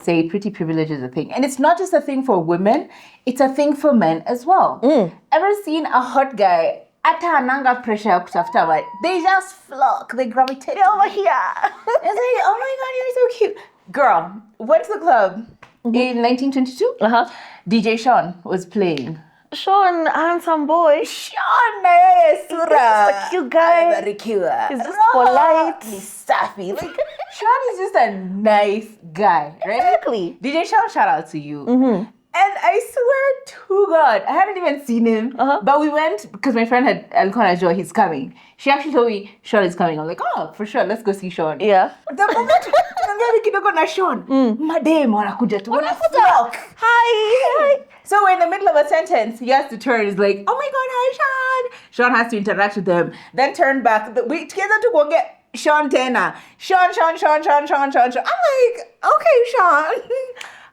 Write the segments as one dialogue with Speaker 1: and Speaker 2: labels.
Speaker 1: say pretty privilege is a thing. And it's not just a thing for women, it's a thing for men as well. Ever seen a hot guy? Atananga pressure kutafuta wa- They just flock. They gravitate over here. And say, oh my God, you're so cute. Girl, went to the club in 1922. DJ Sean was playing.
Speaker 2: Sean, handsome boy.
Speaker 1: Sean, Sura.
Speaker 2: He's a cute guy.
Speaker 1: Very cute.
Speaker 2: He's just polite.
Speaker 1: He's sappy. Like, Sean is just a nice guy, right?
Speaker 2: Exactly.
Speaker 1: DJ Sean, shout out to you. And I swear to God, I hadn't even seen him, but we went because my friend had Alcona Joe, he's coming. She actually told me Sean is coming. I'm like, oh, for sure, let's go see Sean.
Speaker 2: Yeah.
Speaker 1: The moment tunaongea kidogo na Sean, madem wanakuja tu, wanaflock.
Speaker 2: Hi.
Speaker 1: So we're in the middle of a sentence. He has to turn. He's like, oh my God, hi, Sean. Sean has to interact with them. Then turn back. We together to go get Sean Tena. Sean. I'm like, okay, Sean.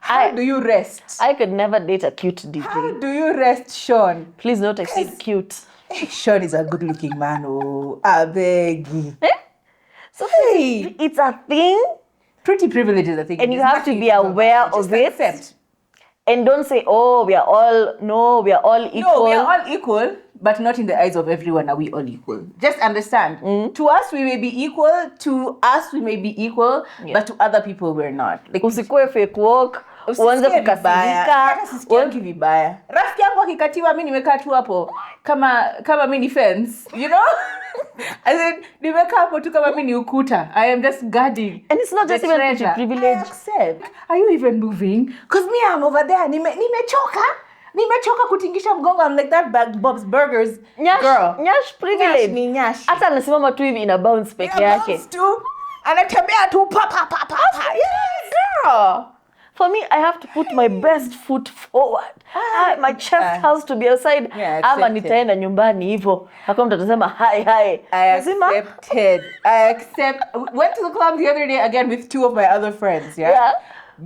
Speaker 1: How do you rest?
Speaker 2: I could never date a cute DJ.
Speaker 1: How do you rest, Sean?
Speaker 2: Please don't exceed cute.
Speaker 1: Sean is a good-looking man. Oh, I beg.
Speaker 2: So it's a thing.
Speaker 1: Pretty privilege is a thing.
Speaker 2: And you have to be aware of it.
Speaker 1: Accept.
Speaker 2: And don't say, oh, we are all equal.
Speaker 1: No, we are all equal, but not in the eyes of everyone are we all equal. Just understand. To us, we may be equal. To us, we may be equal. But to other people, we're not. Like,
Speaker 2: usikue fake walk. Uanze kukasirika.
Speaker 1: Usikie vibaya. Rafiki yangu akikatiwa mimi nimekaa tu hapo kama mimi ni fence, you know? As in, nimekaa hapo tu kama mimi ni ukuta. I am just guarding.
Speaker 2: And it's not just even a privilege.
Speaker 1: I accept. Are you even moving? Because me, I'm over there. Nimechoka kutingisha mgongo. I'm like that Bob's Burgers girl.
Speaker 2: Nyash privilege.
Speaker 1: Nyash.
Speaker 2: Hata anasimama tu hivi ina bounce peke yake.
Speaker 1: Anatembea tu pa.
Speaker 2: Yes, girl. For me, I have to put my best foot forward. My chest has to be outside. Ama nitaenda nyumbani hivyo. Hakuna mtu atasema hi.
Speaker 1: I accept. Went to the club the other day again with two of my other friends. Yeah.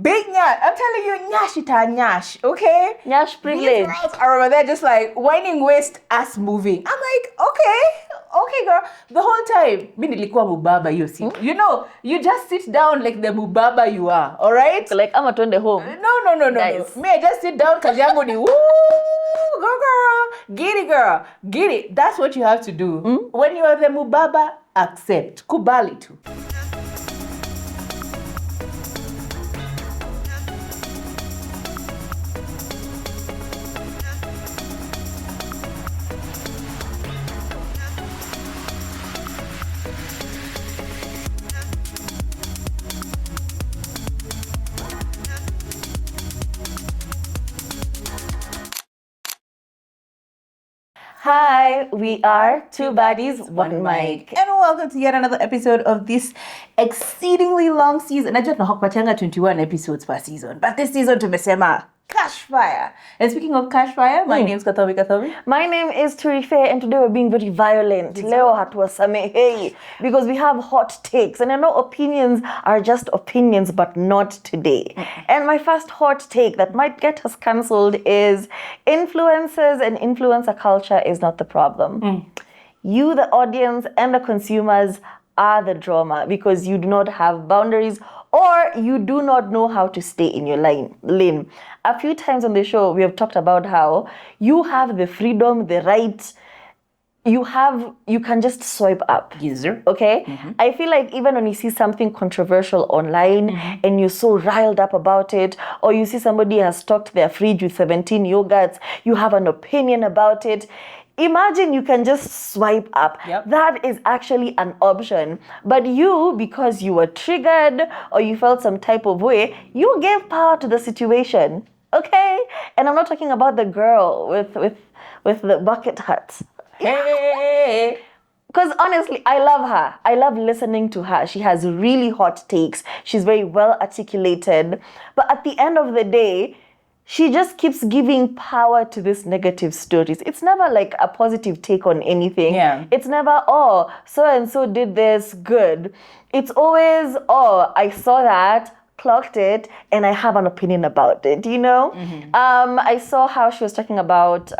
Speaker 1: Big nyash. I'm telling you, nyash ita nyash. Okay.
Speaker 2: Nyash privilege.
Speaker 1: These girls are over there just like whining waist, ass moving. I'm like, okay, girl. The whole time, mimi nilikuwa mubaba hiyo siku. You know, you just sit down like the mubaba you are. All right.
Speaker 2: Like ama twende home.
Speaker 1: No. Me, I just sit down because yangu ni woo. Go girl. Get it. That's what you have to do. When you are the mubaba, accept. Kubali tu.
Speaker 2: Hi, we are Two Bodies, One Mic.
Speaker 1: And welcome to yet another episode of this exceedingly long season. Najua tunahokupatianga 21 episodes per season, but this season tumesema Cash Fire. And speaking of Cash Fire, my name's Kathomi.
Speaker 2: My name is Turife, and today we're being very violent. Leo hatuwasamehei, because we have hot takes. And I know opinions are just opinions, but not today. And my first hot take that might get us cancelled is influencers and influencer culture is not the problem. You, the audience, and the consumers are the drama because you do not have boundaries or you do not know how to stay in your lane. A few times on the show, we have talked about how you have the freedom, the right, you can just swipe up.
Speaker 1: Yes, sir.
Speaker 2: Okay? I feel like even when you see something controversial online and you're so riled up about it, or you see somebody has stocked their fridge with 17 yogurts, you have an opinion about it, imagine you can just swipe up.
Speaker 1: Yep.
Speaker 2: That is actually an option. But you, because you were triggered or you felt some type of way, you gave power to the situation. Okay? And I'm not talking about the girl with the bucket hats.
Speaker 1: Hey.
Speaker 2: Because honestly, I love her. I love listening to her. She has really hot takes. She's very well articulated. But at the end of the day, she just keeps giving power to these negative stories. It's never like a positive take on anything.
Speaker 1: Yeah.
Speaker 2: It's never, oh, so-and-so did this, good. It's always, oh, I saw that, clocked it, and I have an opinion about it, you know? I saw how she was talking about,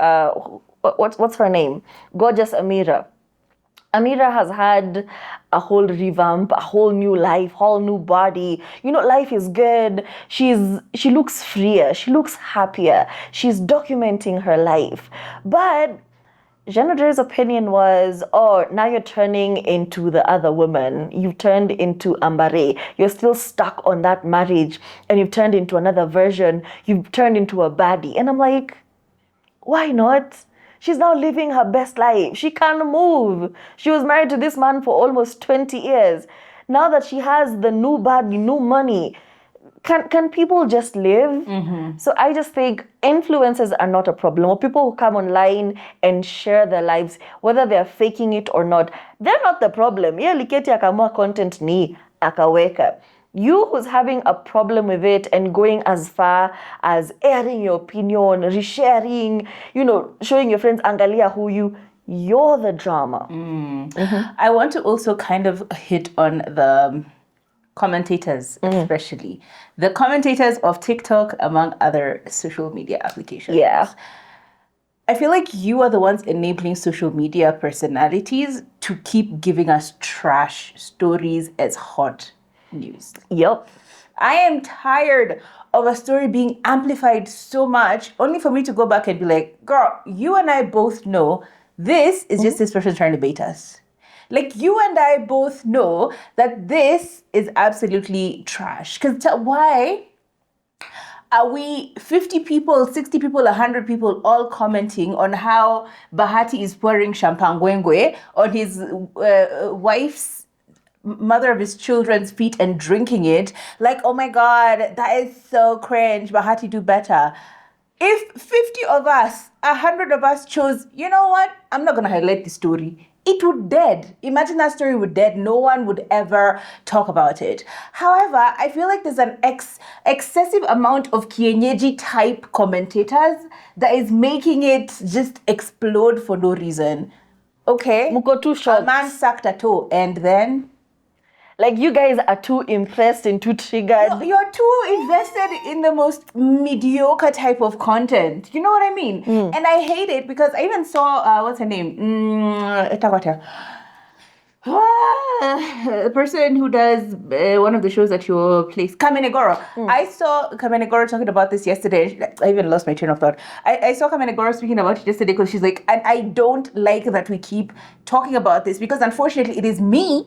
Speaker 2: what's her name? Gorgeous Amira. Amira has had a whole revamp, a whole new life, whole new body. Life is good. She looks freer. She looks happier. She's documenting her life. But Jenade's opinion was, oh, now you're turning into the other woman. You've turned into Ambare. You're still stuck on that marriage and you've turned into another version. You've turned into a baddie. And I'm like, why not? She's now living her best life. She can't move. She was married to this man for almost 20 years. Now that she has the new body, new money, can people just live? So I just think influencers are not a problem. Or people who come online and share their lives, whether they're faking it or not, they're not the problem. Yeah, Liketi akamua content ni akaweka. You who's having a problem with it and going as far as airing your opinion, resharing, showing your friends, angalia who you're the drama.
Speaker 1: I want to also kind of hit on the commentators, especially the commentators of TikTok, among other social media applications.
Speaker 2: Yeah.
Speaker 1: I feel like you are the ones enabling social media personalities to keep giving us trash stories as hot news.
Speaker 2: Yep.
Speaker 1: I am tired of a story being amplified so much only for me to go back and be like, girl, you and I both know this is just this person trying to bait us. Like, you and I both know that this is absolutely trash. Because why are we 50 people, 60 people, 100 people all commenting on how Bahati is pouring champagne on his wife's, mother of his children's feet and drinking it? Like, oh my God, that is so cringe. Bahati, do better. If 50 of us, 100 of us chose, you know what? I'm not going to highlight the story. It would dead. Imagine that story would dead. No one would ever talk about it. However, I feel like there's an excessive amount of kienyeji type commentators that is making it just explode for no reason. Okay.
Speaker 2: Muko too short.
Speaker 1: A man sucked a toe and then...
Speaker 2: Like, you guys are too impressed and too triggered.
Speaker 1: You're too invested in the most mediocre type of content. You know what I mean? And I hate it because I even saw, what's her name? The person who does one of the shows at your place, Kamenegoro. I saw Kamenegoro talking about this yesterday. I even lost my train of thought. I saw Kamenegoro speaking about it yesterday because she's like, and I don't like that we keep talking about this because unfortunately it is me,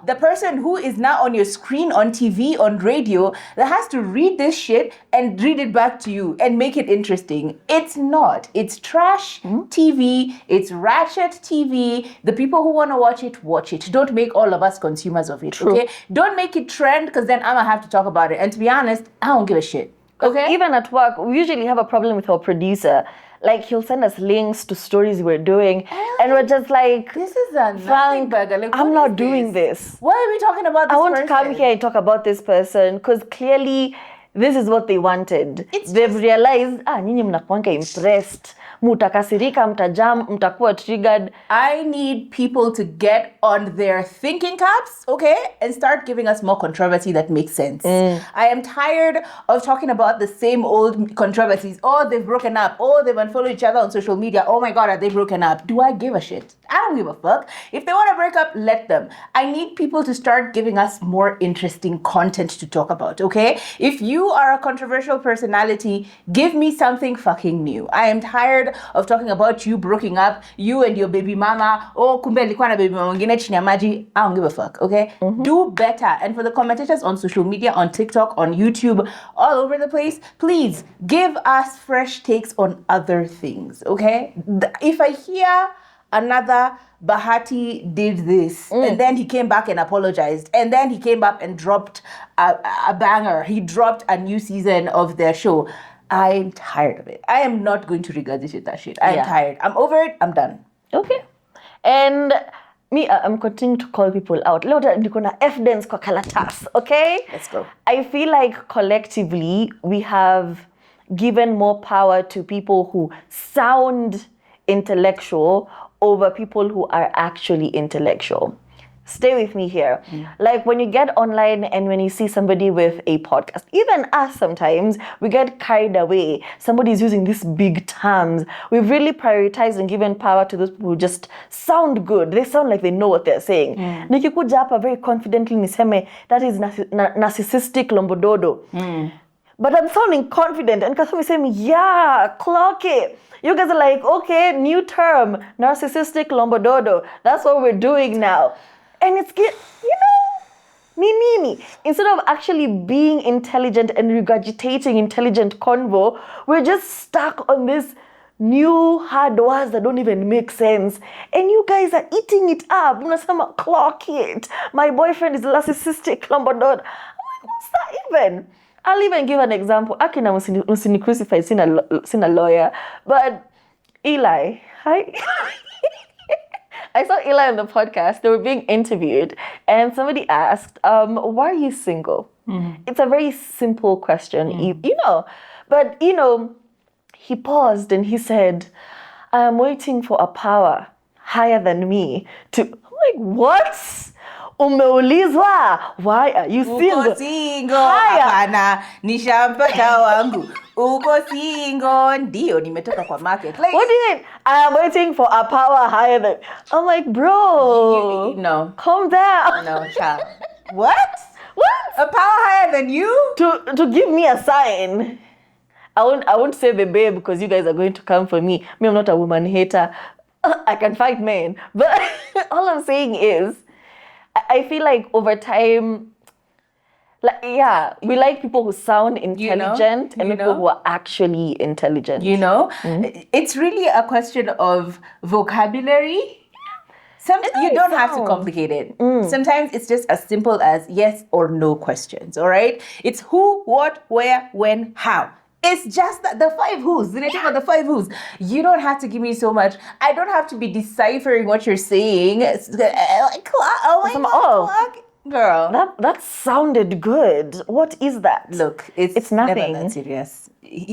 Speaker 1: the person who is now on your screen, on TV, on radio, that has to read this shit and read it back to you and make it interesting. It's not. It's trash TV. It's ratchet TV. The people who want to watch it, watch it. Don't make all of us consumers of it, okay? Don't make it trend because then I'm going to have to talk about it. And to be honest, I don't give a shit, okay?
Speaker 2: Even at work, we usually have a problem with our producer. Like, he'll send us links to stories we're doing, and we're just like,
Speaker 1: this is a nothing burger. Like,
Speaker 2: I'm not doing this.
Speaker 1: Why are we talking about this
Speaker 2: I want
Speaker 1: person?
Speaker 2: to come here and talk about this person, because clearly this is what they wanted. They've realized, nyinyi mnakuanga impressed. Mutakasirika, mtajam, mtakuwa triggered.
Speaker 1: I need people to get on their thinking caps, okay, and start giving us more controversy that makes sense. I am tired of talking about the same old controversies. Oh, they've broken up. Oh, they've unfollowed each other on social media. Oh my God, are they broken up? Do I give a shit? I don't give a fuck. If they want to break up, let them. I need people to start giving us more interesting content to talk about, okay? If you are a controversial personality, give me something fucking new. I am tired of talking about you breaking up, you and your baby mama. Oh, kumbe alikuwa na baby mama mwingine chini ya maji. I don't give a fuck, okay? Do better. And for the commentators on social media, on TikTok, on YouTube, all over the place, please give us fresh takes on other things, okay? If I hear another Bahati did this, and then he came back and apologized, and then he came back and dropped a banger. He dropped a new season of their show. I'm tired of it. I am not going to regurgitate that shit. I'm tired. I'm over it. I'm done.
Speaker 2: Okay. And me, I'm continuing to call people out. Leo niko na evidence kwa kalatas, okay?
Speaker 1: Let's go.
Speaker 2: I feel like collectively we have given more power to people who sound intellectual over people who are actually intellectual. stay with me here. Like when you get online and when you see somebody with a podcast, even us sometimes, we get carried away. Somebody's using these big terms. We've really prioritized and given power to those people who just sound good. They sound like they know what they're saying. Nikikuja hapa very confidently niseme, that is narcissistic lombododo. But I'm sounding confident, and Kasumi saying, yeah, clock it. You guys are like, okay, new term, narcissistic lombododo. That's what we're doing now. And it's, me. Instead of actually being intelligent and regurgitating intelligent convo, we're just stuck on this new hard words that don't even make sense. And you guys are eating it up. Unasema, clock it. My boyfriend is narcissistic lombododo. I'm like, what's that even? I'll even give an example. Akina musini crucify, sina lawyer. But Eli, hi. I saw Eli on the podcast. They were being interviewed, and somebody asked, why are you single? It's a very simple question, But, he paused and he said, I am waiting for a power higher than me to... I'm like, what? Umeulizwa, why are you single?
Speaker 1: Uko single, hapana, nishampata wangu. Uko single, ndio, nimetoka kwa market. Like,
Speaker 2: what do you mean? I am waiting for a power higher than... I'm like, bro.
Speaker 1: No.
Speaker 2: Calm down.
Speaker 1: No, child. What?
Speaker 2: What?
Speaker 1: A power higher than you?
Speaker 2: To give me a sign. I won't say the babe because you guys are going to come for me. Me, I'm not a woman hater. I can fight men. But all I'm saying is, I feel like over time, we like people who sound intelligent and people who are actually intelligent.
Speaker 1: It's really a question of vocabulary. You don't have to complicate it. Sometimes it's just as simple as yes or no questions, all right? It's who, what, where, when, how. It's just the 5 who's. The 5 who's. You don't have to give me so much. I don't have to be deciphering what you're saying. Girl.
Speaker 2: That sounded good. What is that?
Speaker 1: Look, it's
Speaker 2: nothing.
Speaker 1: Never that serious.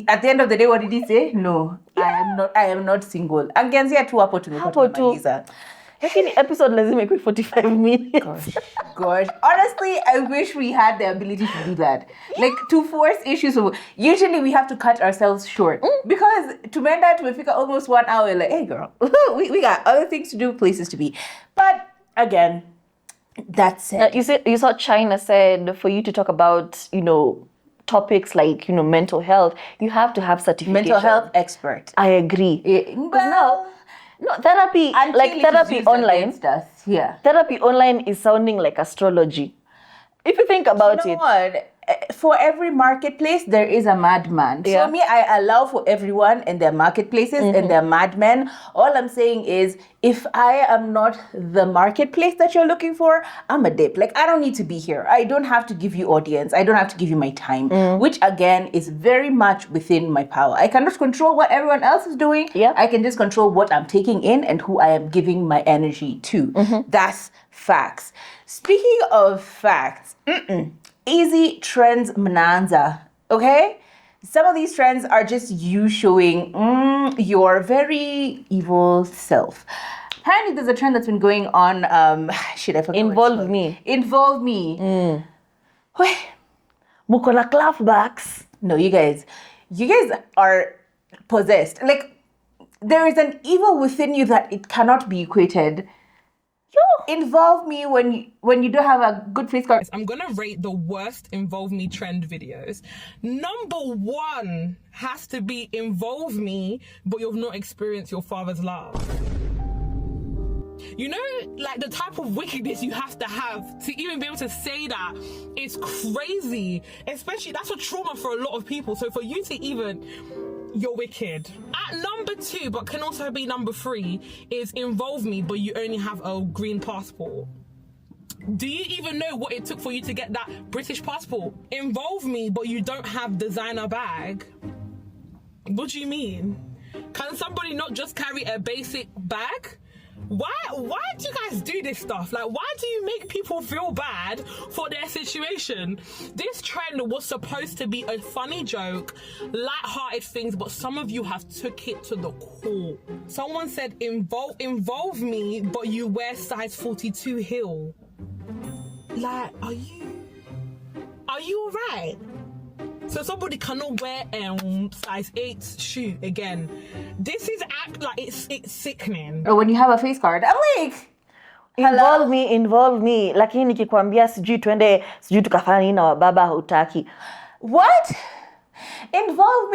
Speaker 1: At the end of the day, what did he say? No, yeah. I am not single. Angeanzia tu hapo tumemaliza.
Speaker 2: Lakini episode lazima ikuwe 45 minutes.
Speaker 1: Gosh. Honestly, I wish we had the ability to do that. Like, to force issues. Usually we have to cut ourselves short. Because tumeenda tumefika almost 1 hour. Like, hey girl, we got other things to do, places to be. But again, that's it.
Speaker 2: You saw China said for you to talk about, topics like, mental health, you have to have certification.
Speaker 1: Mental health expert.
Speaker 2: I agree. No, therapy, therapy online. Therapy online is sounding like astrology. If you think about it.
Speaker 1: What? For every marketplace, there is a madman.
Speaker 2: Yeah.
Speaker 1: So I allow for everyone and their marketplaces and their madmen. All I'm saying is, if I am not the marketplace that you're looking for, I'm a dip. Like, I don't need to be here. I don't have to give you audience. I don't have to give you my time, which again is very much within my power. I cannot control what everyone else is doing.
Speaker 2: Yeah.
Speaker 1: I can just control what I'm taking in and who I am giving my energy to. That's facts. Speaking of facts, easy trends mnanza, okay? Some of these trends are just you showing your very evil self. Apparently there's a trend that's been going on, I forgot.
Speaker 2: Involve me.
Speaker 1: Involve me. Wait.
Speaker 2: Mukola clapbacks.
Speaker 1: No, you guys are possessed. Like, there is an evil within you that it cannot be equated. Involve me when you don't have a good face card.
Speaker 3: I'm gonna rate the worst involve me trend videos. Number 1 has to be involve me, but you've not experienced your father's love. Like the type of wickedness you have to even be able to say that is crazy. Especially, that's a trauma for a lot of people. So for you to even... You're wicked. At number 2, but can also be number 3, is involve me, but you only have a green passport. Do you even know what it took for you to get that British passport? Involve me, but you don't have designer bag. What do you mean? Can somebody not just carry a basic bag? Why do you guys do this stuff? Like, why do you make people feel bad for their situation? This trend was supposed to be a funny joke, light-hearted things, but some of you have took it to the core. Someone said, involve me, but you wear size 42 heel. Like, are you alright? So somebody cannot wear size 8 shoe again. This is it's sickening.
Speaker 1: Or when you have a face card, I'm like,
Speaker 2: Involve me. Lakini nikikwambia sijui twende sijui tukafanya nini na wababa hutaki.
Speaker 1: what? Involve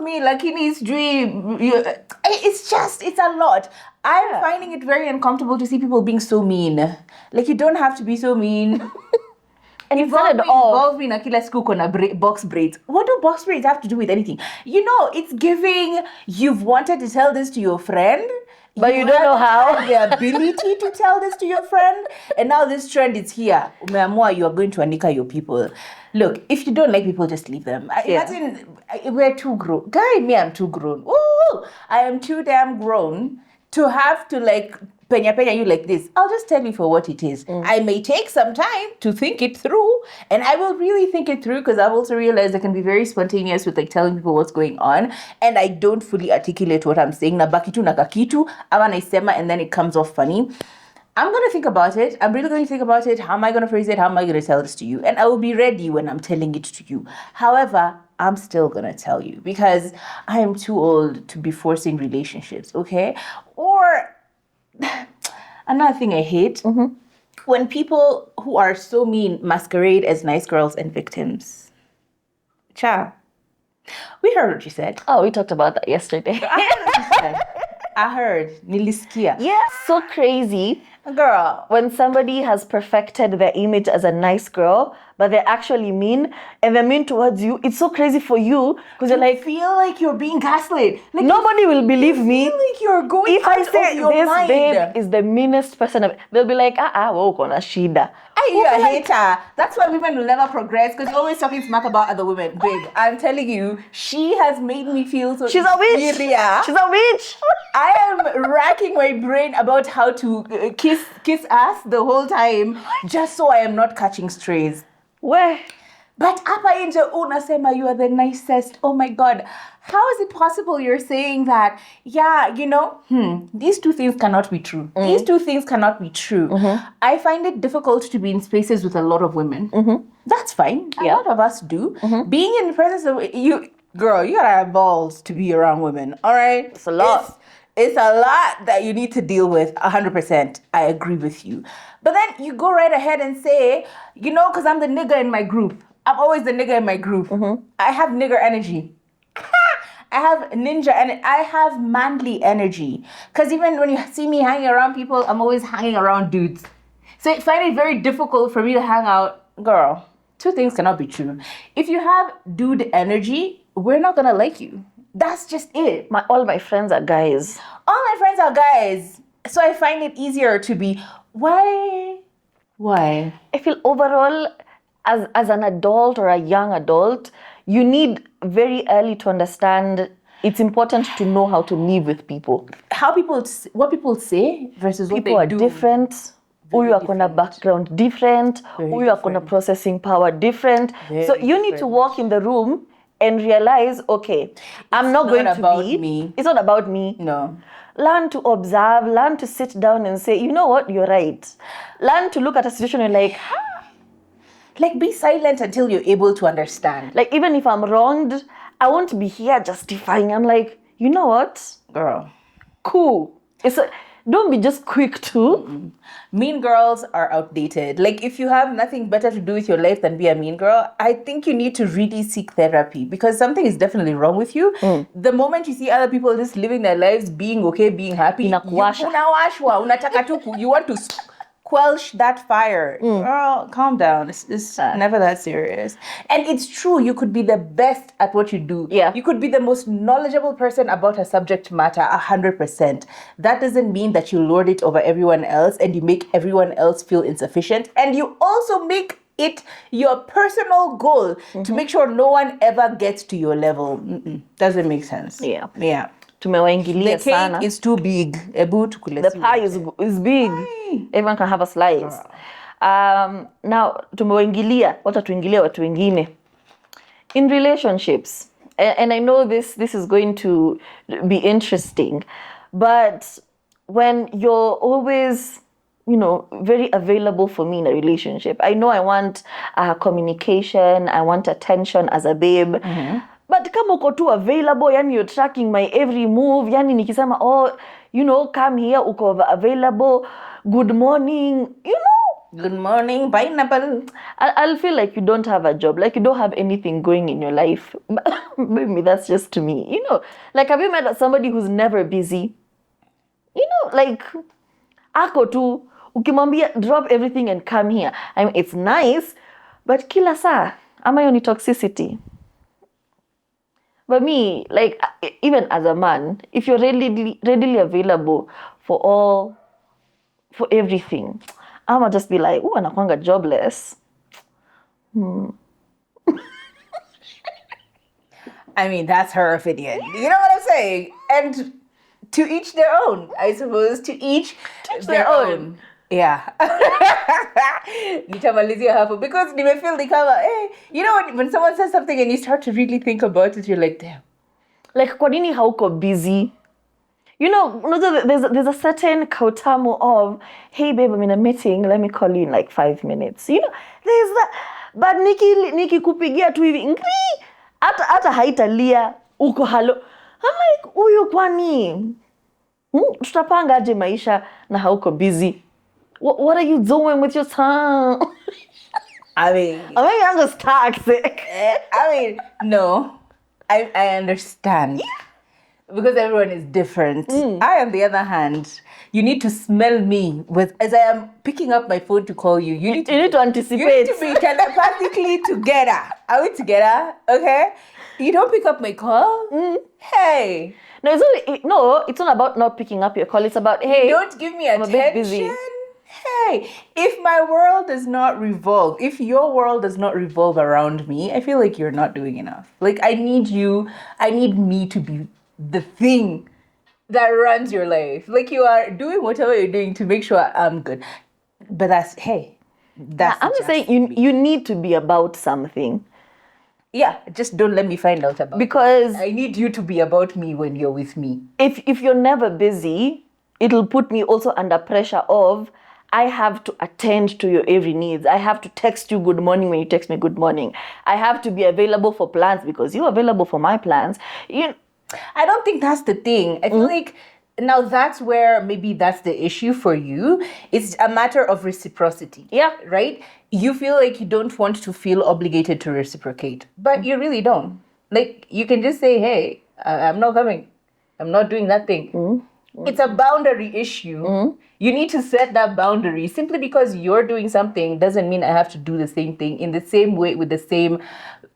Speaker 1: me, lakini it's dream. It's a lot. I'm finding it very uncomfortable to see people being so mean. Like, you don't have to be so mean.
Speaker 2: And involve
Speaker 1: me na kila siku kona box braids. What do box braids have to do with anything? You know, it's giving, you've wanted to tell this to your friend,
Speaker 2: but you don't know how.
Speaker 1: The ability to tell this to your friend, and now this trend is here. Umeamua, you are going to anika your people. Look, if you don't like people, just leave them. Imagine we're too grown. Guy, me, I'm too grown. Ooh, I am too damn grown to have to like penya you like this. I'll just tell you for what it is. I may take some time to think it through, and I will really think it through, because I've also realized I can be very spontaneous with like telling people what's going on, and I don't fully articulate what I'm saying. Na bakitu na kakitu, ama naisema, and then it comes off funny. I'm going to think about it. I'm really going to think about it. How am I going to phrase it? How am I going to tell this to you? And I will be ready when I'm telling it to you. However, I'm still going to tell you, because I am too old to be forcing relationships, okay? Or another thing I hate, when people who are so mean masquerade as nice girls and victims. Cha, we heard what you said.
Speaker 2: Oh, we talked about that yesterday.
Speaker 1: I heard. Niliskia.
Speaker 2: Yeah, so crazy.
Speaker 1: Girl.
Speaker 2: When somebody has perfected their image as a nice girl, but they're actually mean, and they're mean towards you, it's so crazy for you, because you're like,
Speaker 1: feel like you're being gaslit. Like,
Speaker 2: nobody will believe me.
Speaker 1: Feel like you're going
Speaker 2: if I say this
Speaker 1: mind.
Speaker 2: babe is the meanest person ever, they'll be like, kona shida.
Speaker 1: You're a hater. That's why women will never progress, because you're always talking smack about other women. Babe, I'm telling you, she has made me feel so
Speaker 2: She's a witch.
Speaker 1: inferior.
Speaker 2: She's a witch.
Speaker 1: I am racking my brain about how to kiss ass the whole time, just so I am not catching strays.
Speaker 2: Where?
Speaker 1: But hapa nje unasema you are the nicest. Oh my God. How is it possible you're saying that? Yeah, you know, these two things cannot be true. These two things cannot be true. I find it difficult to be in spaces with a lot of women. That's fine. A lot of us do. Being in the presence of you, girl, you gotta have balls to be around women. All right?
Speaker 2: It's a lot.
Speaker 1: It's a lot that you need to deal with, 100%. I agree with you. But then you go right ahead and say, you know, because I'm the nigger in my group. I'm always the nigger in my group. I have nigger energy. I have ninja and I have manly energy. Because even when you see me hanging around people, I'm always hanging around dudes. So I find it very difficult for me to hang out. Girl, two things cannot be true. If you have dude energy, we're not going to like you. That's just it.
Speaker 2: All my friends are guys.
Speaker 1: All my friends are guys. So I find it easier to be, why?
Speaker 2: I feel overall, as an adult or a young adult, you need very early to understand it's important to know how to live with people.
Speaker 1: What people say versus what
Speaker 2: people
Speaker 1: they
Speaker 2: do.
Speaker 1: do.
Speaker 2: People are different. Huyu akona background different. Huyu akona processing power different. So you need to walk in the room and realize, okay, I'm not going to be.
Speaker 1: Me.
Speaker 2: It's not about me.
Speaker 1: No.
Speaker 2: Learn to observe, learn to sit down and say, you know what, you're right. Learn to look at a situation and
Speaker 1: like be silent until you're able to understand.
Speaker 2: Like even if I'm wronged, I won't be here justifying. I'm like, you know what?
Speaker 1: Girl.
Speaker 2: Cool. Don't be just quick to.
Speaker 1: Mean girls are outdated. Like, if you have nothing better to do with your life than be a mean girl, I think you need to really seek therapy, because something is definitely wrong with you. The moment you see other people just living their lives, being okay, being happy,
Speaker 2: Inakuwasha.
Speaker 1: unataka tu you want to quelch that fire. Girl, calm down. It's never that serious. And it's true, you could be the best at what you do.
Speaker 2: Yeah.
Speaker 1: You could be the most knowledgeable person about a subject matter, 100%. That doesn't mean that you lord it over everyone else and you make everyone else feel insufficient. And you also make it your personal goal to make sure no one ever gets to your level. Doesn't make sense.
Speaker 2: Yeah. tumewaingilia
Speaker 1: The cake
Speaker 2: sana.
Speaker 1: is too big. Ebu
Speaker 2: The
Speaker 1: tukulesi.
Speaker 2: pie is big. Everyone can have a slice. Now tumewaingilia, wacha tuingilie watu wengine. In relationships, and I know this is going to be interesting, but when you're always, very available for me in a relationship, I know I want communication, I want attention as a babe. But kama uko tu available, yani you're tracking my every move, yani nikisema, come here, uko available, good morning,
Speaker 1: Good morning, pineapple.
Speaker 2: I'll feel like you don't have a job, like you don't have anything going in your life. Maybe that's just to me, Like, have you met somebody who's never busy? Like, ako tu, ukimwambia drop everything and come here. I mean, it's nice, but kila saa, ama hiyo ni toxicity. But me, like, even as a man, if you're readily available for everything, I'ma just be like, anakwanga jobless.
Speaker 1: I mean, that's her opinion. You know what I'm saying? And to each their own, I suppose. To each their own. Yeah. Nitamalizia hapo because nimefeel the cover. Hey, when someone says something and you start to really think about it, you're like, damn.
Speaker 2: Like, kwa nini hauko busy? There's a certain kautamu of, hey babe, I'm in a meeting, let me call you in like 5 minutes. There's that. But Niki kupigia tu hivi, ngri, ata haitalia, uko halo. I'm like, uyu kwani? Tutapanga aje maisha na hauko busy? What are you doing with your time?
Speaker 1: I mean,
Speaker 2: I'm just toxic.
Speaker 1: No, I understand. Yeah. Because everyone is different. I, on the other hand, you need to smell me as I am picking up my phone to call you. You need to
Speaker 2: anticipate.
Speaker 1: You need to be telepathically together. Are we together? Okay. You don't pick up my call. Hey.
Speaker 2: No, it's not about not picking up your call. It's about, hey,
Speaker 1: don't give me attention.
Speaker 2: I'm a bit busy.
Speaker 1: Hey, if my world does not revolve, if your world does not revolve around me, I feel like you're not doing enough. Like, I need me to be the thing that runs your life. Like, you are doing whatever you're doing to make sure I'm good. But I'm
Speaker 2: just saying you need to be about something.
Speaker 1: Yeah, just don't let me find out about it.
Speaker 2: Because
Speaker 1: I need you to be about me when you're with me.
Speaker 2: If you're never busy, it'll put me also under pressure of, I have to attend to your every needs. I have to text you good morning when you text me good morning. I have to be available for plans because you're available for my plans.
Speaker 1: I don't think that's the thing. I feel like now that's where maybe that's the issue for you. It's a matter of reciprocity.
Speaker 2: Yeah.
Speaker 1: Right? You feel like you don't want to feel obligated to reciprocate, but you really don't. Like, you can just say, hey, I'm not coming. I'm not doing that thing. It's a boundary issue. You need to set that boundary. Simply because you're doing something doesn't mean I have to do the same thing in the same way, with the same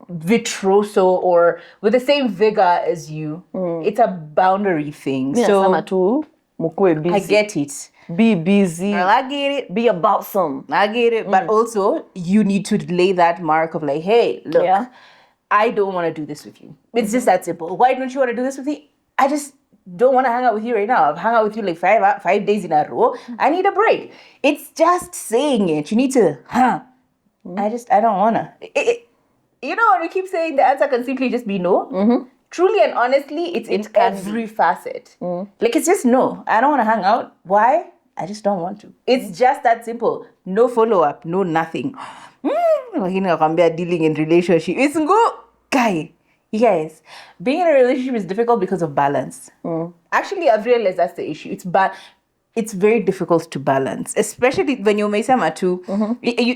Speaker 1: virtuoso or with the same vigor as you. It's a boundary thing. So
Speaker 2: busy.
Speaker 1: I get it.
Speaker 2: Be busy.
Speaker 1: Well, I get it.
Speaker 2: Be about some.
Speaker 1: I get it. But also, you need to lay that mark of like, hey, look, I don't want to do this with you. It's just that simple. Why don't you want to do this with me? I just don't want to hang out with you right now. I've hung out with you like 5 days in a row. I need a break. It's just saying it. You need to, I don't want to. When we keep saying the answer can simply just be no. Truly and honestly, it's in every facet. Like, it's just no. I don't want to hang out. Why? I just don't want to. It's just that simple. No follow-up. No nothing. Dealing in relationship. It's good. Guy. Yes. Being in a relationship is difficult because of balance. Actually, I've realized that's the issue. It's very difficult to balance. Especially when you're Meisama too.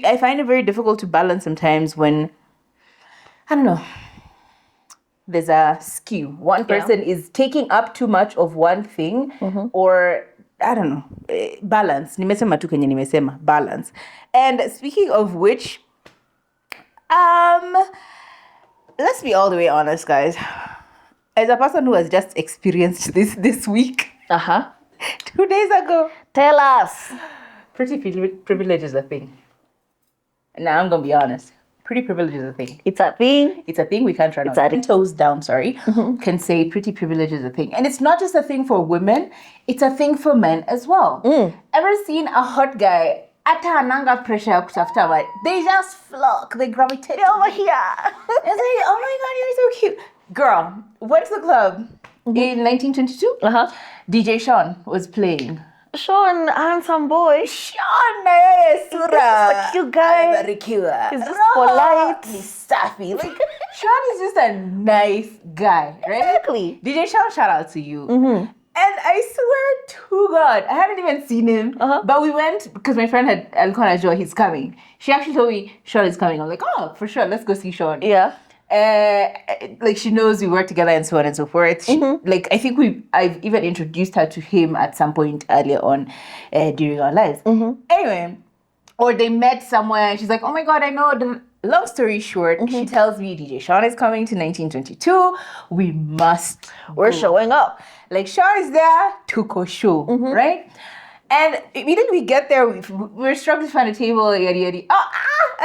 Speaker 1: I find it very difficult to balance sometimes when, I don't know, there's a skew. One person is taking up too much of one thing, or I don't know, balance. Nimesema tu kenye nimesema, balance. And speaking of which, let's be all the way honest, guys. As a person who has just experienced this week, 2 days ago,
Speaker 2: tell us.
Speaker 1: Pretty privilege is a thing. Now I'm gonna be honest. Pretty privilege is a thing.
Speaker 2: It's a thing.
Speaker 1: It's a thing we can't run
Speaker 2: It's
Speaker 1: out.
Speaker 2: a-
Speaker 1: Toes down, sorry, can say pretty privilege is a thing. And it's not just a thing for women, it's a thing for men as well. Ever seen a hot guy, ata ananga pressure kutafuta wa, they just flock, they gravitate over here. And say, oh my God, you're so cute. Girl, went to the club in 1922. DJ Sean was playing.
Speaker 2: Sean, handsome boy.
Speaker 1: Sean, Sura.
Speaker 2: He's a cute guy.
Speaker 1: Very cute.
Speaker 2: He's just polite.
Speaker 1: He's stuffy. Like, Sean is just a nice guy, right?
Speaker 2: Exactly.
Speaker 1: DJ Sean, shout out to you. And I swear to God, I hadn't even seen him, but we went because my friend had Alcona Joe, he's coming. She actually told me Sean is coming. I'm like, oh, for sure, let's go see Sean.
Speaker 2: Yeah.
Speaker 1: Like she knows we work together and so on and so forth. Like I think I've even introduced her to him at some point earlier on during our lives. Anyway, or they met somewhere and she's like, oh my God, I know. Long story short, she tells me DJ Sean is coming to 1922. We must.
Speaker 2: We're showing up.
Speaker 1: Like Sean is there to go show, right? And immediately we get there, we're struggling to find a table, yada yada.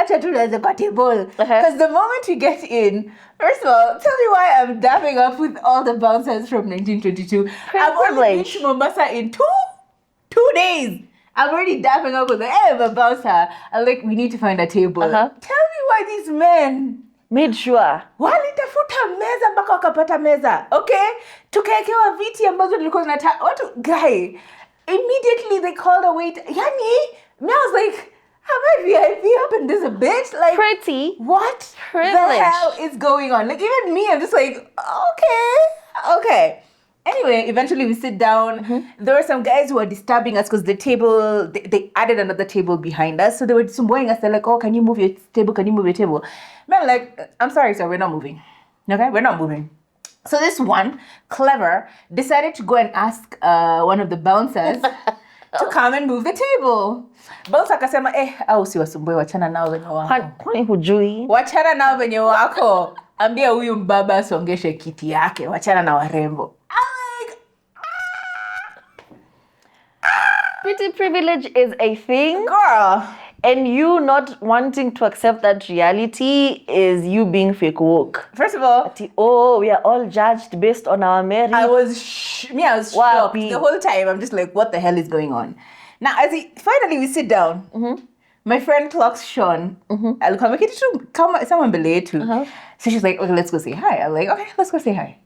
Speaker 1: There's a table. Because the moment we get in, first of all, tell me why I'm dapping up with all the bouncers from 1922. I've only been to Mombasa in two days. I'm already dapping up with the bouncer. I'm like, we need to find a table. Tell me why these men
Speaker 2: made sure
Speaker 1: walitafuta meza mpaka wakapata meza. Okay? Tukaekewa viti ambazo nilikuwa zinataka. Watu guy. Immediately they called a waiter. Yani, me I was like, am I VIP up in this a bitch? Like,
Speaker 2: pretty.
Speaker 1: What
Speaker 2: privilege.
Speaker 1: The hell is going on? Like, even me, I'm just like, okay. Anyway, eventually we sit down. There were some guys who were disturbing us because the table, they added another table behind us. So they were sumboing us. They're like, oh, can you move your table? Can you move your table? Man, like, I'm sorry, sir, we're not moving. Okay, we're not moving. So this one, clever, decided to go and ask one of the bouncers to come and move the table. Bouncer akasema, au siwasumbue, wachana nao wenye wako.
Speaker 2: Kwani hujui?
Speaker 1: Wachana nao wenye wako. Ambia huyu mbaba asongeshe kiti yake. Wachana na warembo.
Speaker 2: Pretty privilege is a thing.
Speaker 1: Girl.
Speaker 2: And you not wanting to accept that reality is you being fake woke.
Speaker 1: First of all,
Speaker 2: we are all judged based on our merit.
Speaker 1: I was shocked. The whole time. I'm just like, what the hell is going on? Now, finally we sit down. My friend clocks Sean. I'll come someone belayed too. So she's like, okay, let's go say hi. I'm like, okay, let's go say hi.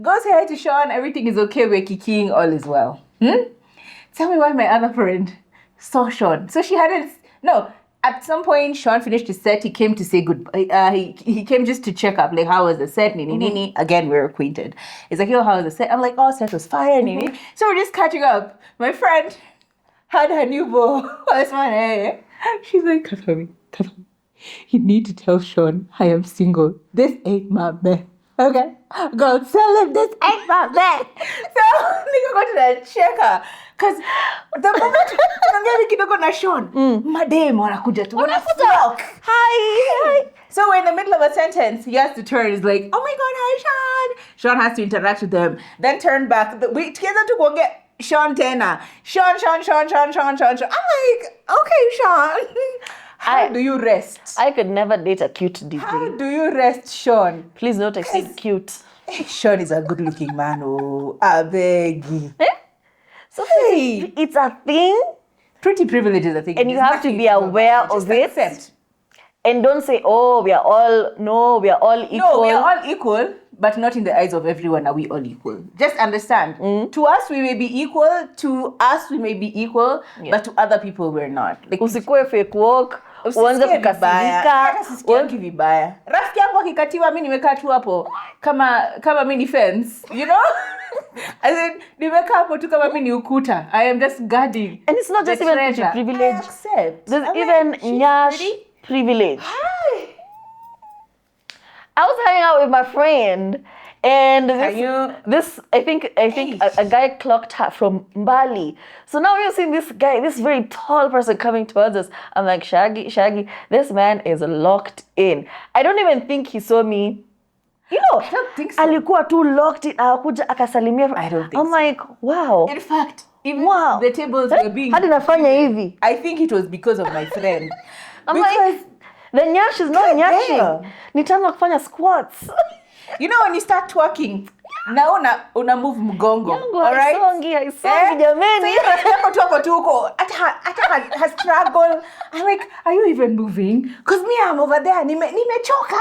Speaker 1: Go say hi to Sean. Everything is okay. We're kicking. All is well. Tell me why my other friend saw Sean. So she hadn't. No, at some point, Sean finished his set. He came to say goodbye. He came just to check up, like, how was the set? Nini. Again, we're acquainted. He's like, yo, how was the set? I'm like, oh, set was fire. Nini. So we're just catching up. My friend had her new beau. She's like, Katami, you need to tell Sean I am single. This ain't my man. Okay? Go tell him this ain't my man. So, nigga go to the checker. Because the moment tunaongea kidogo na Sean, madem wanakuja tu wanafuta. Hi. So we're in the middle of a sentence. He has to turn. He's like, oh my God, hi Sean. Sean has to interact with them. Then turn back. We together to go get Sean Tena. Sean. I'm like, okay, Sean. How do you rest?
Speaker 2: I could never date a cute DJ.
Speaker 1: How do you rest, Sean?
Speaker 2: Please not exceed cute.
Speaker 1: Sean is a good-looking man. Oh, I beg you.
Speaker 2: So it's a thing.
Speaker 1: Pretty privilege is a thing.
Speaker 2: And you have to be aware of it.
Speaker 1: Accept.
Speaker 2: And don't say, we are all equal.
Speaker 1: No, we are all equal, but not in the eyes of everyone are we all equal. Just understand. To us, we may be equal. To us, we may be equal. Yeah. But to other people, we're not. Like,
Speaker 2: usikue fake walk. Uanze kukasirika.
Speaker 1: Usisikie vibaya. Rafiki yangu akikatiwa mimi nimekaa tu hapo kama mini fence, you know? I said nimekaa hapo tu kama mini ukuta. I am just guarding.
Speaker 2: And it's not just even privilege.
Speaker 1: I accept.
Speaker 2: There's even nyash privilege.
Speaker 1: Hi.
Speaker 2: I was hanging out with my friend, and I think a guy clocked her from Bali. So now you're seeing this guy, this very tall person coming towards us. I'm like, Shaggy, this man is locked in. I don't even think he saw me. You know,
Speaker 1: I don't think so.
Speaker 2: Alikuwa too locked in. Akakuja akasalimia.
Speaker 1: I don't think
Speaker 2: I'm like, wow.
Speaker 1: In fact, even the tables were being.
Speaker 2: Hadi nafanya hivi.
Speaker 1: I think it was because of my friend.
Speaker 2: I'm like, The nyash is not nyashing.
Speaker 1: damn.
Speaker 2: Nitaanza kufanya squats.
Speaker 1: You know when you start twerking, na una move mgongo.
Speaker 2: Yangu
Speaker 1: All right?
Speaker 2: haisongi
Speaker 1: So
Speaker 2: jameni.
Speaker 1: you're like, tuko tuko. Ata has struggle. I'm like, are you even moving? Because me, I'm over there. Nimechoka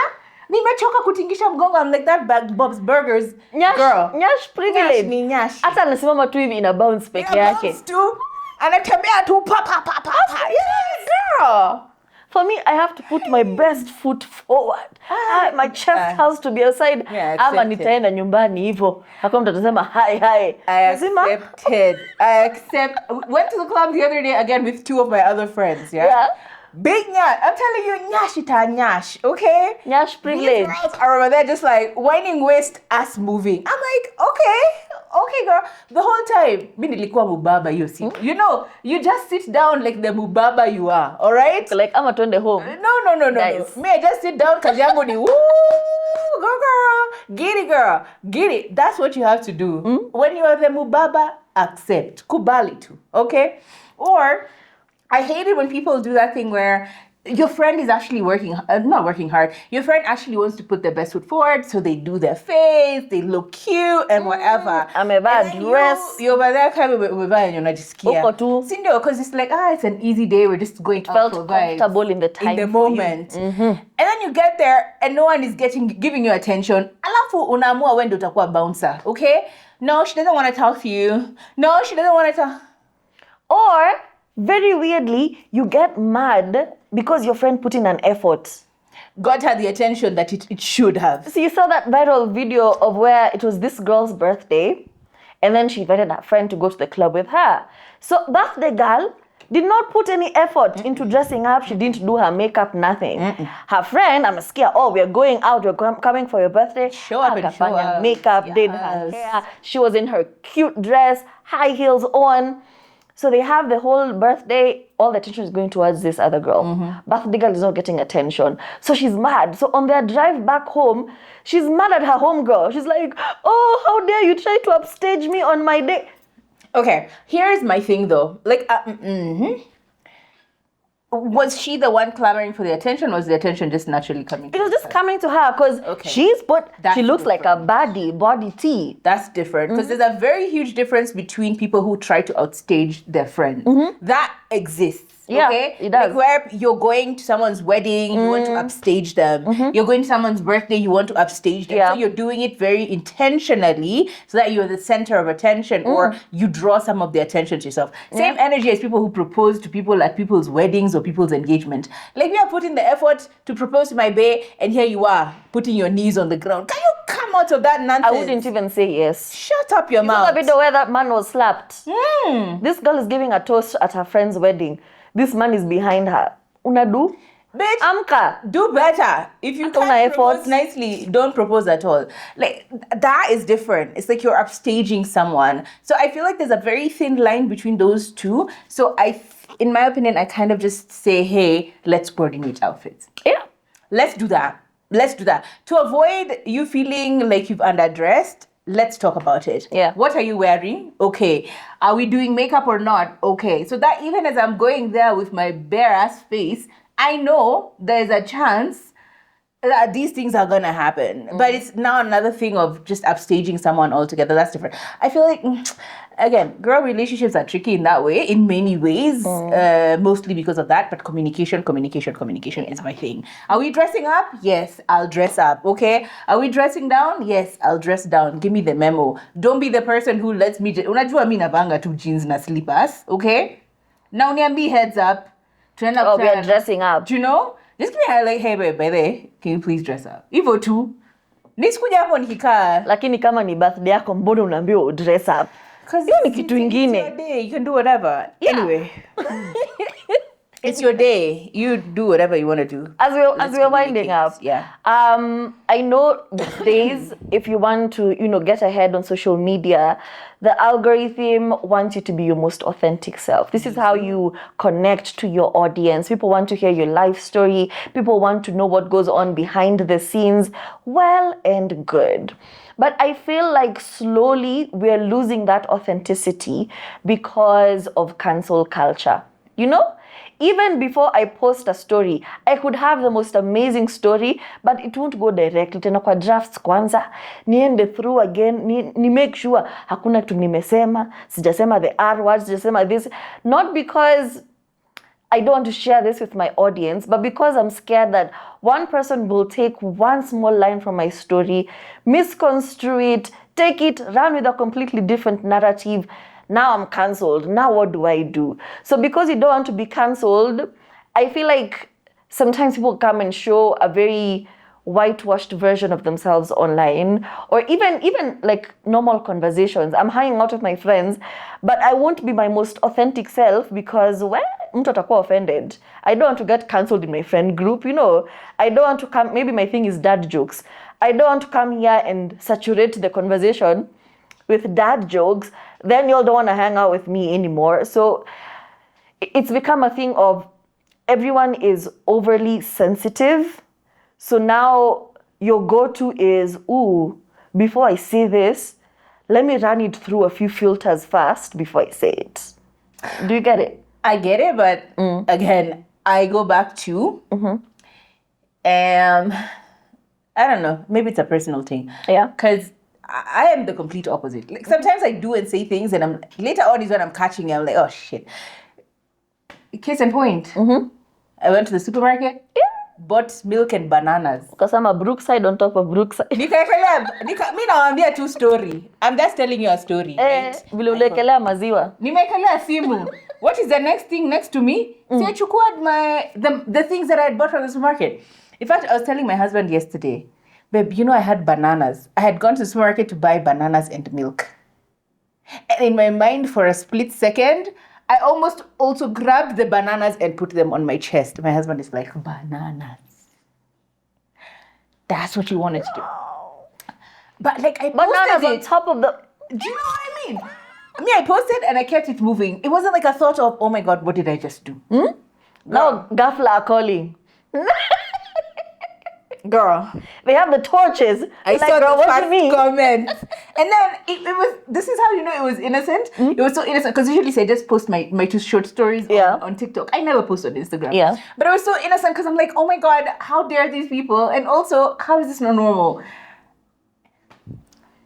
Speaker 1: kutingisha mgongo. I'm like that Bob's Burgers girl.
Speaker 2: Nyash privilege.
Speaker 1: Nyash ni nyash.
Speaker 2: Hata anasimama tu hivi ina bounce peke yake.
Speaker 1: Bounce tu. Anatembea tu pa. Yes, girl.
Speaker 2: For me, I have to put my best foot forward. My chest has to be aside.
Speaker 1: Yeah,
Speaker 2: Ama nitaenda nyumbani hivyo. Hakuna mtu atasema hi.
Speaker 1: I accept. Went to the club the other day again with 2 of my other friends. Yeah. Big nyash. I'm telling you, nyash ita nyash. Okay.
Speaker 2: Nyash privilege.
Speaker 1: These girls are over there just like whining waist, ass moving. I'm like, okay, girl. The whole time, mi nilikuwa mubaba hiyo siku. You know, you just sit down like the mubaba you are. All right.
Speaker 2: Like ama tuende home.
Speaker 1: No.
Speaker 2: Guys.
Speaker 1: Me, I just sit down kazi yangu ni woo, girl. Get it. That's what you have to do. When you are the mubaba, accept. Kubali tu. Okay? Or I hate it when people do that thing where your friend is actually not working hard. Your friend actually wants to put their best foot forward, so they do their face, they look cute and whatever.
Speaker 2: Amevaa dress.
Speaker 1: You're over there kind of umevaa and unajisikia.
Speaker 2: Uko tu.
Speaker 1: Sindio, because it's like, it's an easy day. We're just going to
Speaker 2: Felt comfortable in the time.
Speaker 1: in the moment. And then you get there and no one is giving you attention. Alafu unaamua when utakuwa bouncer, okay? No, she doesn't want to talk to you. No, she doesn't want to talk.
Speaker 2: Or very weirdly, you get mad because your friend put in an effort.
Speaker 1: Got her the attention that it should have.
Speaker 2: So you saw that viral video of where it was this girl's birthday and then she invited her friend to go to the club with her. So birthday girl did not put any effort into dressing up. She didn't do her makeup, nothing. Her friend, I'm scared, we're going out, we're coming for your birthday.
Speaker 1: Show up and show up.
Speaker 2: Makeup, did her hair. She was in her cute dress, high heels on. So they have the whole birthday, all the attention is going towards this other girl. Birthday girl is not getting attention. So she's mad. So on their drive back home, she's mad at her homegirl. She's like, how dare you try to upstage me on my day.
Speaker 1: Okay, here's my thing though. Like, was she the one clamoring for the attention, or was the attention just naturally coming to
Speaker 2: It was
Speaker 1: her?
Speaker 2: just coming to her because she looks like a body T.
Speaker 1: That's different because there's a very huge difference between people who try to outstage their friend. That exists.
Speaker 2: Yeah,
Speaker 1: okay?
Speaker 2: it does.
Speaker 1: Like where you're going to someone's wedding, you want to upstage them. You're going to someone's birthday, you want to upstage them.
Speaker 2: Yeah.
Speaker 1: So you're doing it very intentionally so that you're the center of attention or you draw some of the attention to yourself. Same energy as people who propose to people at people's weddings or people's engagement. Like we are putting the effort to propose to my bae and here you are putting your knees on the ground. Can you come out of that nonsense?
Speaker 2: I wouldn't even say yes.
Speaker 1: Shut up your
Speaker 2: You
Speaker 1: mouth.
Speaker 2: saw the video where that man was slapped. This girl is giving a toast at her friend's wedding. This man is behind her. Unadu?
Speaker 1: Bitch,
Speaker 2: Amka.
Speaker 1: do better. If you
Speaker 2: Hakuna
Speaker 1: can't propose
Speaker 2: effort.
Speaker 1: nicely, don't propose at all. Like, that is different. It's like you're upstaging someone. So I feel like there's a very thin line between those two. So in my opinion, I kind of just say, hey, let's coordinate outfits.
Speaker 2: Yeah.
Speaker 1: Let's do that. To avoid you feeling like you've underdressed, let's talk about it.
Speaker 2: Yeah.
Speaker 1: What are you wearing? Okay. Are we doing makeup or not? Okay. So that even as I'm going there with my bare ass face, I know there's a chance that these things are gonna happen. But it's now another thing of just upstaging someone altogether. That's different. I feel like, again, girl relationships are tricky in that way, in many ways, mostly because of that. But communication is my thing. Are we dressing up? Yes, I'll dress up. Okay. Are we dressing down? Yes, I'll dress down. Give me the memo. Don't be the person who lets me. Unajua mi navanga tu jeans na slippers. Okay. Now uniambi heads up.
Speaker 2: We are dressing up.
Speaker 1: Do you know? Just give me like, hey baby, can you please dress up? Hivyo tu. Nisikuja hapo nikikaa.
Speaker 2: Lakini kama ni birthday yako mbona unaambiwa dress up?
Speaker 1: Because
Speaker 2: ni kitu ingine.
Speaker 1: It's your day. You can do whatever.
Speaker 2: Yeah.
Speaker 1: Anyway. It's your day. You do whatever you want to do.
Speaker 2: As we're winding up.
Speaker 1: Yeah.
Speaker 2: I know these days, if you want to, get ahead on social media, the algorithm wants you to be your most authentic self. This is how you connect to your audience. People want to hear your life story. People want to know what goes on behind the scenes. Well and good. But I feel like slowly we're losing that authenticity because of cancel culture. even before I post a story, I could have the most amazing story, but it won't go directly. Tena kwa drafts kwanza, niende through again, ni make sure hakuna kitu nimesema, sijasema the R words, sijasema this. Not because I don't want to share this with my audience, but because I'm scared that one person will take one small line from my story, misconstrue it, take it, run with a completely different narrative. Now I'm cancelled. Now what do I do? So because you don't want to be cancelled, I feel like sometimes people come and show a very whitewashed version of themselves online, or even like normal conversations. I'm hanging out with my friends, but I won't be my most authentic self because, well, mtu atakuwa offended. I don't want to get cancelled in my friend group, you know. I don't want to come, maybe my thing is dad jokes. I don't want to come here and saturate the conversation with dad jokes. Then y'all don't want to hang out with me anymore. So it's become a thing of everyone is overly sensitive. So now your go-to is, ooh, before I say this, let me run it through a few filters first before I say it. Do you get it?
Speaker 1: I get it, but again, I go back to, I don't know, maybe it's a personal thing.
Speaker 2: Yeah.
Speaker 1: Because I am the complete opposite. Like sometimes I do and say things, and I'm later on is when I'm catching it, I'm like, oh shit. Case in point, I went to the supermarket, bought milk and bananas.
Speaker 2: Because I'm a Brookside on top of Brookside.
Speaker 1: Me naambia tu story. I'm just telling you a story. Right?
Speaker 2: Vile ulekelea maziwa.
Speaker 1: Nimekelea simu. What is the next thing next to me? See, I chukua the things that I had bought from the supermarket. In fact, I was telling my husband yesterday, babe, you know I had bananas. I had gone to the supermarket to buy bananas and milk. And in my mind, for a split second, I almost also grabbed the bananas and put them on my chest. My husband is like, bananas. That's what you wanted to do. But like I posted
Speaker 2: Bananas
Speaker 1: it.
Speaker 2: on top of the...
Speaker 1: Do you know what I mean? I posted and I kept it moving. It wasn't like a thought of, oh my God, what did I just do?
Speaker 2: Now Gafla are calling.
Speaker 1: Girl.
Speaker 2: They have the torches.
Speaker 1: I
Speaker 2: like,
Speaker 1: saw
Speaker 2: girl,
Speaker 1: the
Speaker 2: what
Speaker 1: first
Speaker 2: do you mean?
Speaker 1: comment. And then it was, this is how you know it was innocent. It was so innocent because usually say I just post my two short stories on TikTok. I never post on Instagram.
Speaker 2: Yeah.
Speaker 1: But it was so innocent because I'm like, oh my God, how dare these people? And also, how is this not normal?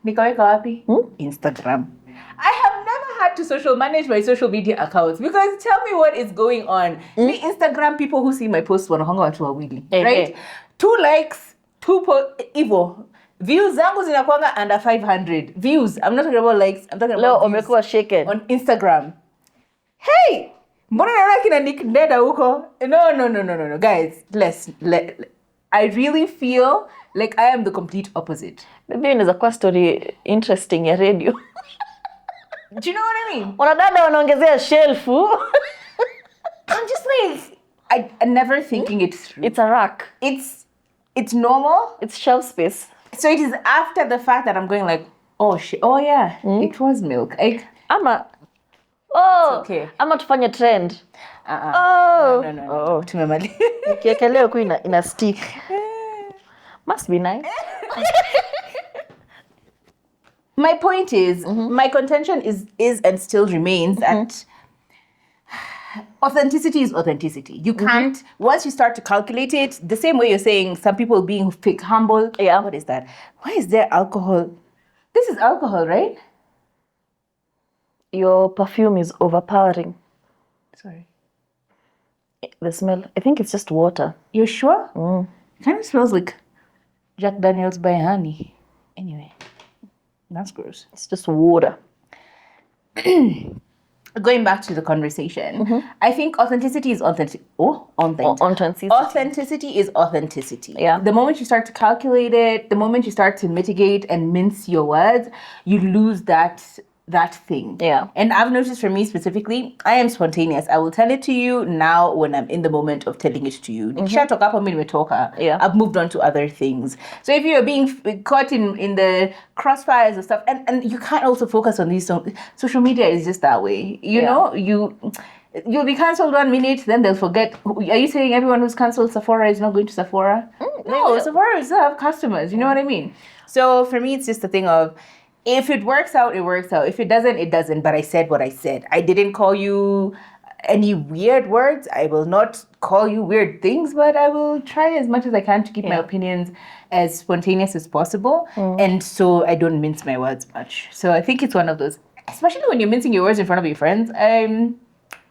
Speaker 1: Nikaweka wapi? Instagram. I have never had to manage my social media accounts because tell me what is going on. The Instagram people who see my posts wanahanga watu wawili, right? 2 likes, 2 Evo. Views zangu zinakuanga under 500 views. I'm not talking about likes. I'm talking about views
Speaker 2: umekuwa shaken
Speaker 1: on Instagram. Hey, mbona naona kina Nick Deda huko? No, guys. I really feel like I am the complete opposite.
Speaker 2: maybe inaweza kuwa story interesting ya radio.
Speaker 1: Do you know what I mean?
Speaker 2: Wanadada wanaongezea shelf.
Speaker 1: I'm just like I never thinking it through.
Speaker 2: It's a rack.
Speaker 1: It's normal.
Speaker 2: It's shelf space.
Speaker 1: So it is after the fact that I'm going like, oh shit, oh yeah, it was milk.
Speaker 2: Ama
Speaker 1: okay.
Speaker 2: Ama tufanye trend.
Speaker 1: No. Tumemali.
Speaker 2: Ukiekelea huko ina stick. Must be nice.
Speaker 1: My point is, my contention is and still remains that authenticity is authenticity. You can't, once you start to calculate it, the same way you're saying some people being fake humble.
Speaker 2: Yeah.
Speaker 1: What is that? Why is there alcohol? This is alcohol, right?
Speaker 2: Your perfume is overpowering.
Speaker 1: Sorry.
Speaker 2: The smell, I think it's just water.
Speaker 1: You're sure? It kind of smells like Jack Daniels by honey. Anyway, that's gross.
Speaker 2: It's just water.
Speaker 1: Going back to the conversation, I think authenticity is authentic.
Speaker 2: Authenticity.
Speaker 1: Authenticity is authenticity.
Speaker 2: Yeah.
Speaker 1: The moment you start to calculate it, the moment you start to mitigate and mince your words, you lose that thing.
Speaker 2: Yeah.
Speaker 1: And I've noticed for me specifically, I am spontaneous. I will tell it to you now when I'm in the moment of telling it to you.
Speaker 2: Yeah.
Speaker 1: I've moved on to other things. So if you're being caught in the crossfires and stuff, and you can't also focus on these. Social media is just that way. You know, you'll be cancelled 1 minute, then they'll forget. Are you saying everyone who's cancelled Sephora is not going to Sephora? No, Sephora will still have customers. You know what I mean? So for me, it's just a thing of, if it works out, it works out. If it doesn't, it doesn't. But I said what I said. I didn't call you any weird words. I will not call you weird things, but I will try as much as I can to keep my opinions as spontaneous as possible. And so I don't mince my words much. So I think it's one of those, especially when you're mincing your words in front of your friends.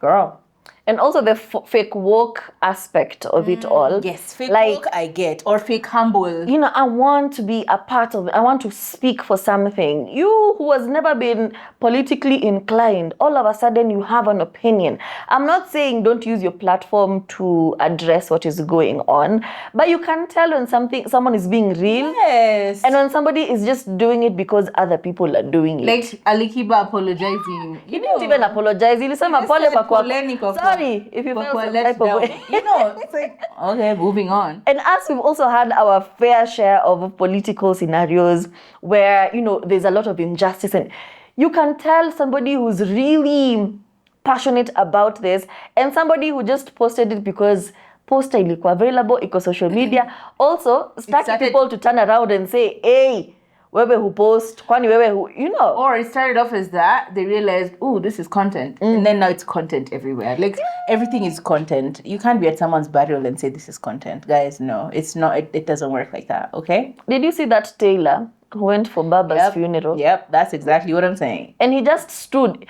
Speaker 1: Girl.
Speaker 2: And also the fake woke aspect of it all.
Speaker 1: Yes, fake
Speaker 2: like,
Speaker 1: woke I get, or fake humble.
Speaker 2: You know, I want to be a part of it. I want to speak for something. You who has never been politically inclined, all of a sudden you have an opinion. I'm not saying don't use your platform to address what is going on, but you can tell when someone is being real.
Speaker 1: Yes.
Speaker 2: And when somebody is just doing it because other people are doing it.
Speaker 1: Like Alikiba apologizing.
Speaker 2: He didn't even apologize. He said, sorry if you felt some type of way.
Speaker 1: It's like, okay, moving on.
Speaker 2: And as we've also had our fair share of political scenarios where, there's a lot of injustice, and you can tell somebody who's really passionate about this and somebody who just posted it because poster ilikuwa available, iko social media. Also, started people to turn around and say, hey, wewe who post, kwani wewe who,
Speaker 1: Or it started off as that, they realized, oh, this is content. And then now it's content everywhere. Like, everything is content. You can't be at someone's burial and say this is content. Guys, no, it's not. It doesn't work like that, okay?
Speaker 2: Did you see that Taylor who went for Baba's funeral?
Speaker 1: Yep, that's exactly what I'm saying.
Speaker 2: And he just stood.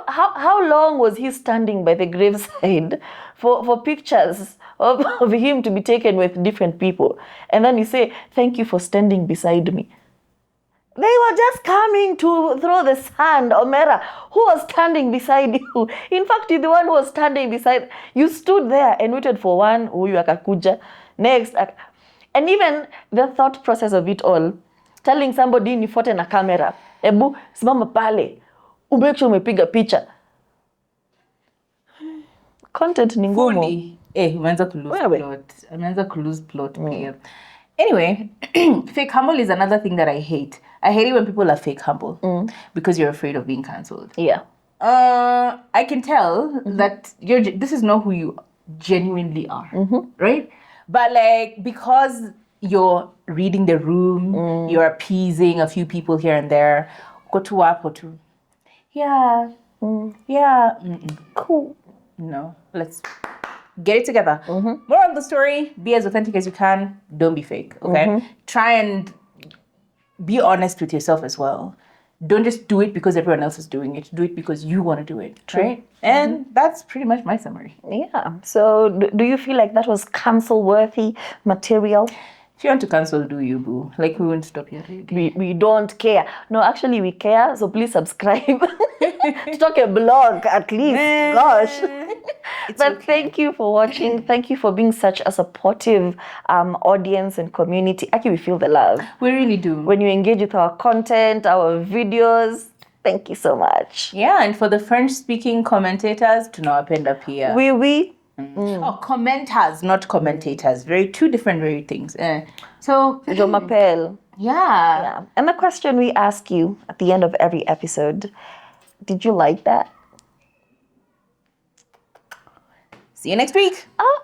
Speaker 2: How long was he standing by the graveside for pictures of him to be taken with different people? And then you say, thank you for standing beside me. They were just coming to throw the sand. Omera, who was standing beside you? In fact, you're the one who was standing beside. You stood there and waited for one, huyu akakuja, next. And even the thought process of it all, telling somebody nifuate na camera, ebu, simama pale, make sure umepiga picha. Content ni ngumu.
Speaker 1: Umeanza ku lose plot pia. Anyway, fake humble is another thing that I hate. I hate it when people are fake humble because you're afraid of being cancelled.
Speaker 2: Yeah.
Speaker 1: I can tell that this is not who you genuinely are, right? But like, because you're reading the room, you're appeasing a few people here and there. Go to wapo tu. Yeah. Yeah.
Speaker 2: Cool.
Speaker 1: No, let's get it together. More of the story, be as authentic as you can. Don't be fake, okay? Try and be honest with yourself as well. Don't just do it because everyone else is doing it. Do it because you want to do it, right? And that's pretty much my summary.
Speaker 2: Yeah. So do you feel like that was cancel-worthy material?
Speaker 1: If you want to cancel, do you, boo? Like, we won't stop you.
Speaker 2: We don't care. No, actually, we care. So please subscribe. To talk a blog, at least. Gosh. But okay. Thank you for watching. Thank you for being such a supportive audience and community. Actually, we feel the love.
Speaker 1: We really do.
Speaker 2: When you engage with our content, our videos, thank you so much.
Speaker 1: Yeah, and for the French-speaking commentators, tunawapenda pia.
Speaker 2: Oui.
Speaker 1: Oh, commenters, not commentators. Two different things. So,
Speaker 2: Je m'appelle.
Speaker 1: Yeah.
Speaker 2: And the question we ask you at the end of every episode, did you like that?
Speaker 1: See you next week.
Speaker 2: Oh,